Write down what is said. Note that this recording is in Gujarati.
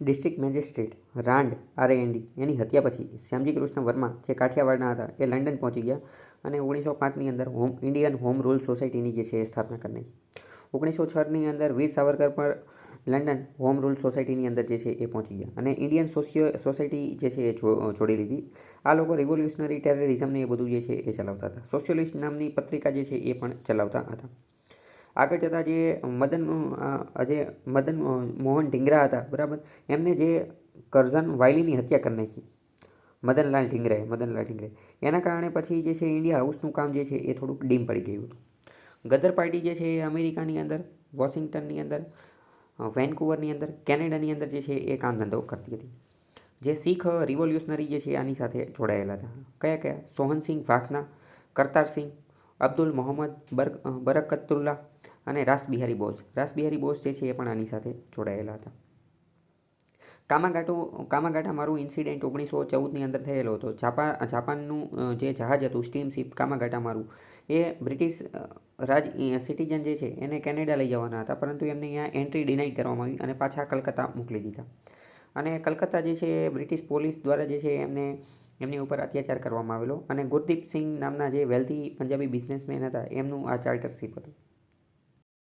ડિસ્ટ્રિક્ટ મેજિસ્ટ્રેટ રાંડ RAND એની હત્યા પછી શ્યામજી કૃષ્ણ વર્મા જે કાઠિયાવાડના હતા એ લંડન પહોંચી ગયા અને 1905ની અંદર ઇન્ડિયન હોમ રૂલ સોસાયટીની જે છે એ સ્થાપના કરી નાખી। 1906ની અંદર વીર સાવરકર પર લંડન હોમ રૂલ સોસાયટીની અંદર જે છે એ પહોંચી ગયા અને ઇન્ડિયન સોસાયટી જે છે એ છોડી લીધી। આ લોકો રિવોલ્યુશનરી ટેરરિઝમને એ બધું જે છે એ ચલાવતા હતા। સોશિયલિસ્ટ નામની પત્રિકા જે છે એ પણ ચલાવતા હતા। આગળ જતાં જે મદન મોહન ઢીંગરા હતા, બરાબર, એમને જે કરઝન વાયલીની હત્યા કરી નાખી મદનલાલ ઢીંગરાએ, એના કારણે પછી જે છે ઇન્ડિયા હાઉસનું કામ જે છે એ થોડુંક ડીમ પડી ગયું હતું। ગદર પાર્ટી જે છે એ અમેરિકાની અંદર, વોશિંગ્ટનની અંદર, વેન્કુવરની અંદર, કેનેડાની અંદર જે છે એ કામ ધંધો કરતી હતી। જે શીખ રિવોલ્યુશનરી જે છે આની સાથે જોડાયેલા હતા। કયા? સોહનસિંહ વાઘના, કરતારસિંહ, અબ્દુલ મોહમ્મદ બરકતુલ્લા અને રાસબિહારી બોઝ જે છે એ પણ આની સાથે જોડાયેલા હતા। કામાગાટા મારું ઇન્સિડેન્ટ 1914ની અંદર થયેલો હતો। જાપાનનું જે જહાજ હતું સ્ટીમશિપ કામાગાટા મારું, એ બ્રિટિશ સિટીઝન જે છે એને કેનેડા લઈ જવાના હતા, પરંતુ એમને અહીંયા એન્ટ્રી ડિનાઇડ કરવામાં આવી અને પાછા કલકત્તા મોકલી દીધા। અને કલકત્તા જે છે બ્રિટિશ પોલીસ દ્વારા જે છે એમની ઉપર અત્યાચાર કરવામાં આવેલો અને ગુરદીપ સિંહ નામના જે વેલ્થી પંજાબી બિઝનેસમેન હતા એમનું આ ચાર્ટરશિપ હતું।